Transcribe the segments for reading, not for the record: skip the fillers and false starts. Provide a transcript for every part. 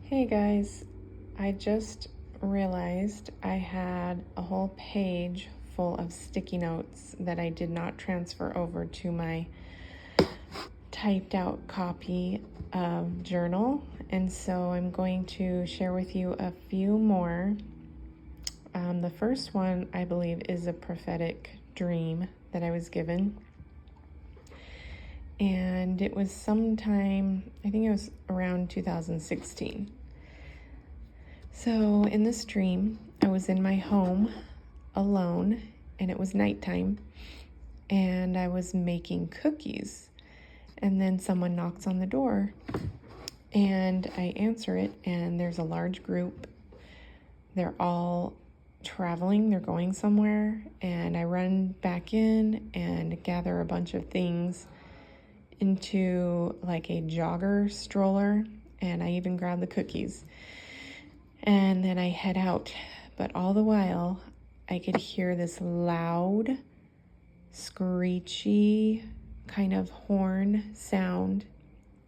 Hey guys, I just realized I had a whole page full of sticky notes that I did not transfer over to my typed out copy of journal, and so I'm going to share with you a few more. The first one, I believe, is a prophetic dream that I was given. And it was sometime, I think it was around 2016. So in this dream, I was in my home alone, and it was nighttime, and I was making cookies. And then someone knocks on the door, and I answer it, and there's a large group. They're all traveling, they're going somewhere, and I run back in and gather a bunch of things into like a jogger stroller, and I even grab the cookies. And then I head out, but all the while I could hear this loud, screechy kind of horn sound.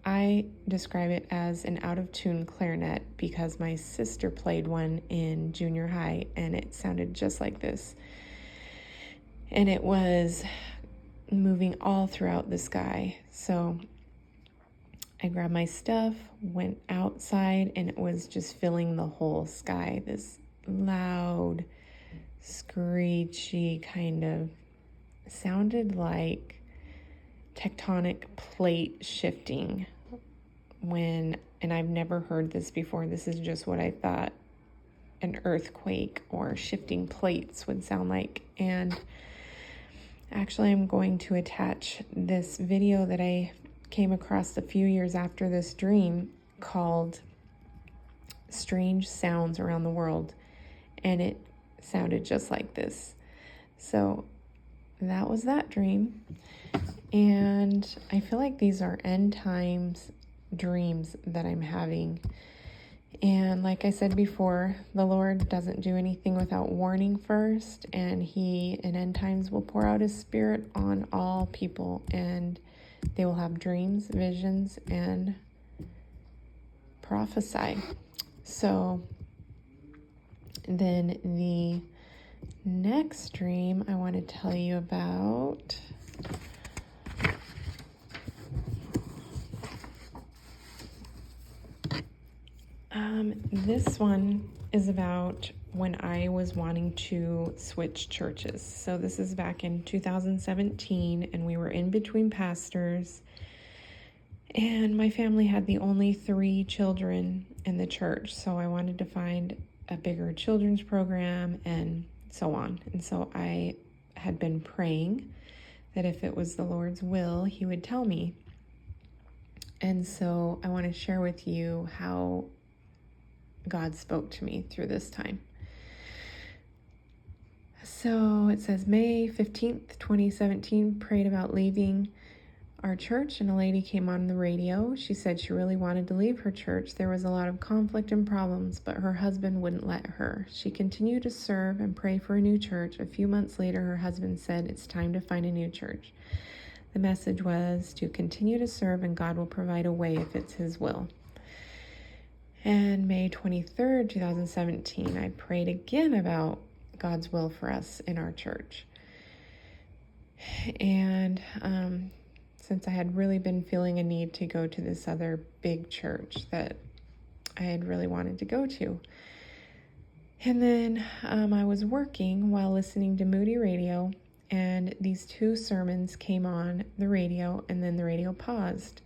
I describe it as an out-of-tune clarinet because my sister played one in junior high, and it sounded just like this. And it was moving all throughout the sky. So I grabbed my stuff, went outside, and it was just filling the whole sky. This loud, screechy kind of sounded like tectonic plate shifting and I've never heard this before. This is just what I thought an earthquake or shifting plates would sound like. And actually, I'm going to attach this video that I came across a few years after this dream called Strange Sounds Around the World, and it sounded just like this. So that was that dream, and I feel like these are end times dreams that I'm having. And like I said before, the Lord doesn't do anything without warning first, and He in end times will pour out His Spirit on all people, and they will have dreams, visions, and prophesy. So then the next dream I want to tell you about this one is about when I was wanting to switch churches. So this is back in 2017, and we were in between pastors, and my family had the only 3 children in the church. So I wanted to find a bigger children's program and so on. And so I had been praying that if it was the Lord's will, He would tell me. And so I want to share with you how God spoke to me through this time. So it says, May 15th, 2017, prayed about leaving our church, and a lady came on the radio. She said she really wanted to leave her church. There was a lot of conflict and problems, but her husband wouldn't let her. She continued to serve and pray for a new church. A few months later, her husband said, it's time to find a new church. The message was to continue to serve, and God will provide a way if it's His will. And May 23rd, 2017, I prayed again about God's will for us in our church. And since I had really been feeling a need to go to this other big church that I had really wanted to go to. And then I was working while listening to Moody Radio, and these 2 sermons came on the radio, and then the radio paused,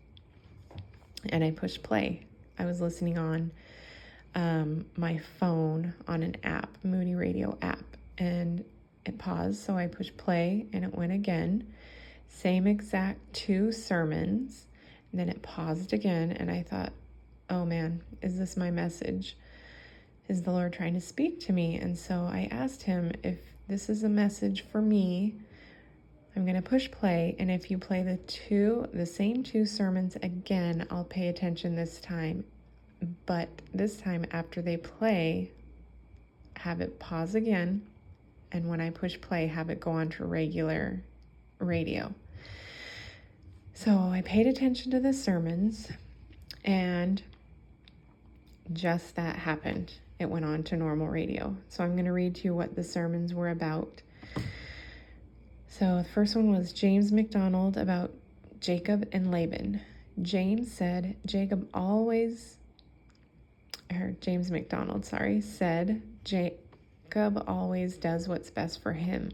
and I pushed play. I was listening on my phone on an app, Moody Radio app, and it paused, so I pushed play, and it went again. Same exact 2 sermons, and then it paused again, and I thought, oh man, is this my message? Is the Lord trying to speak to me? And so I asked Him, if this is a message for me, I'm going to push play, and if you play the same 2 sermons again, I'll pay attention this time. But this time, after they play, have it pause again, and when I push play, have it go on to regular radio. So I paid attention to the sermons, and just that happened. It went on to normal radio. So I'm going to read to you what the sermons were about. So the first one was James McDonald about Jacob and Laban. James McDonald, said Jacob always does what's best for him.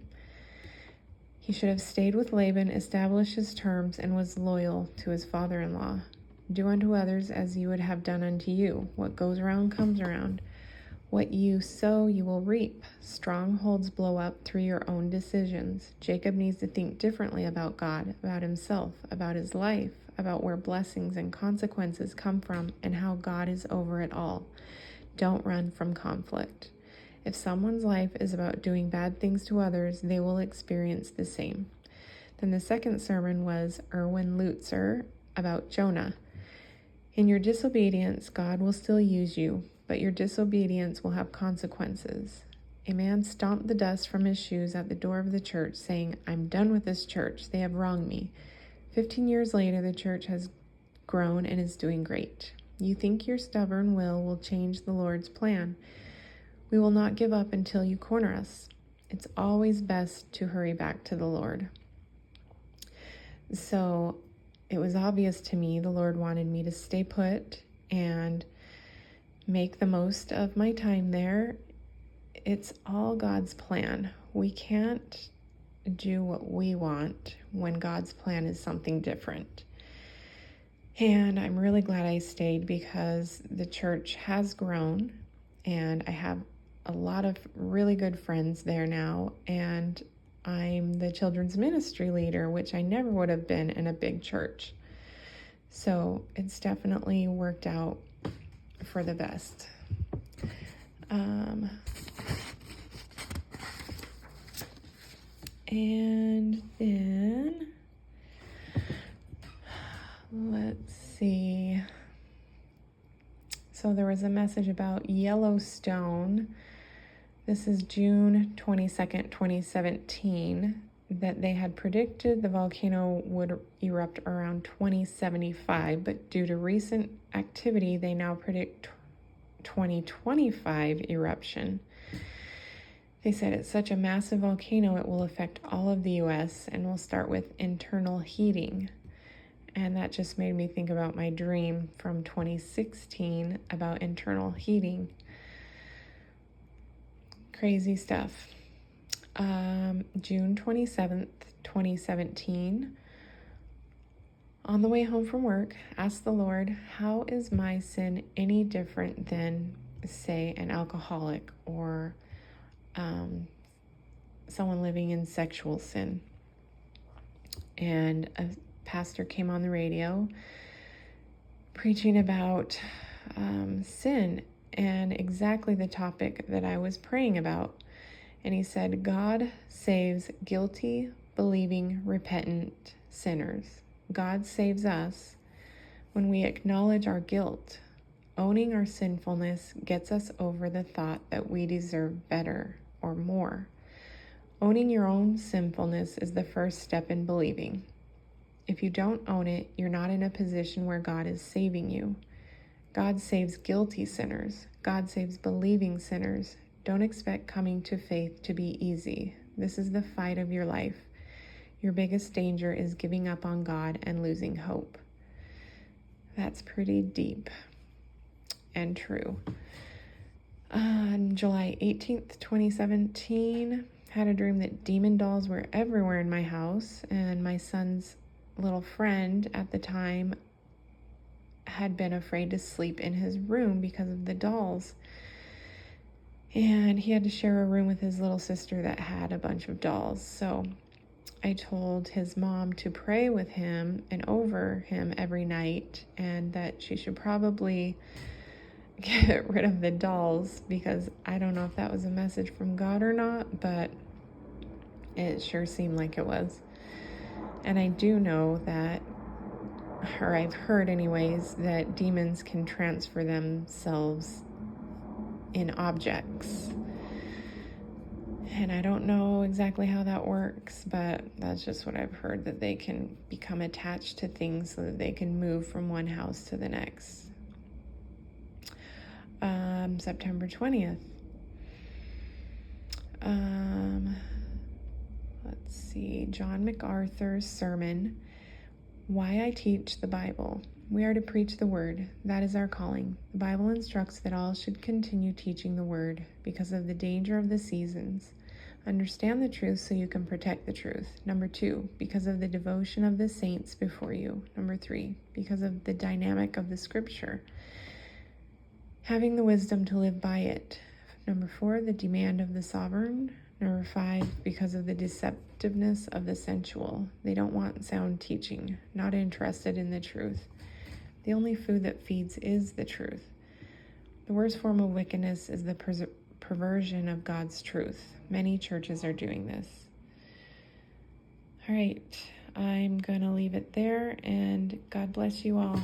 He should have stayed with Laban, established his terms, and was loyal to his father-in-law. Do unto others as you would have done unto you. What goes around comes around. What you sow, you will reap. Strongholds blow up through your own decisions. Jacob needs to think differently about God, about himself, about his life, about where blessings and consequences come from, and how God is over it all. Don't run from conflict. If someone's life is about doing bad things to others, they will experience the same. Then the second sermon was Erwin Lutzer about Jonah. In your disobedience, God will still use you, but your disobedience will have consequences. A man stomped the dust from his shoes at the door of the church, saying, I'm done with this church. They have wronged me. 15 years later, the church has grown and is doing great. You think your stubborn will change the Lord's plan. We will not give up until you corner us. It's always best to hurry back to the Lord. So it was obvious to me the Lord wanted me to stay put and make the most of my time there. It's all God's plan. We can't do what we want when God's plan is something different. And I'm really glad I stayed because the church has grown and I have a lot of really good friends there now, and I'm the children's ministry leader, which I never would have been in a big church. So it's definitely worked out for the best. And then, let's see. So there was a message about Yellowstone. This is June 22nd, 2017, that they had predicted the volcano would erupt around 2075, but due to recent activity, they now predict 2025 eruption. They said it's such a massive volcano, it will affect all of the U.S. and will start with internal heating. And that just made me think about my dream from 2016 about internal heating. Crazy stuff. June 27th, 2017. On the way home from work, asked the Lord, how is my sin any different than, say, an alcoholic or someone living in sexual sin? And a pastor came on the radio preaching about sin and exactly the topic that I was praying about. And he said, God saves guilty, believing, repentant sinners. God saves us when we acknowledge our guilt. Owning our sinfulness gets us over the thought that we deserve better or more. Owning your own sinfulness is the first step in believing. If you don't own it, you're not in a position where God is saving you. God saves guilty sinners. God saves believing sinners. Don't expect coming to faith to be easy. This is the fight of your life. Your biggest danger is giving up on God and losing hope. That's pretty deep and true. On July 18th, 2017, had a dream that demon dolls were everywhere in my house, and my son's little friend at the time had been afraid to sleep in his room because of the dolls. And he had to share a room with his little sister that had a bunch of dolls. So I told his mom to pray with him and over him every night, and that she should probably get rid of the dolls, because I don't know if that was a message from God or not, but it sure seemed like it was. And I do know that, or I've heard anyways, that demons can transfer themselves in objects. And I don't know exactly how that works, but that's just what I've heard, that they can become attached to things so that they can move from one house to the next. September 20th. Let's see, John MacArthur's sermon, Why I Teach the Bible. We are to preach the word. That is our calling. The Bible instructs that all should continue teaching the word because of the danger of the seasons. Understand the truth so you can protect the truth. Number 2, because of the devotion of the saints before you. Number 3, because of the dynamic of the scripture. Having the wisdom to live by it. Number 4, the demand of the sovereign. Number 5, because of the deceptiveness of the sensual. They don't want sound teaching, not interested in the truth. The only food that feeds is the truth. The worst form of wickedness is the perversion of God's truth. Many churches are doing this. All right, I'm going to leave it there, and God bless you all.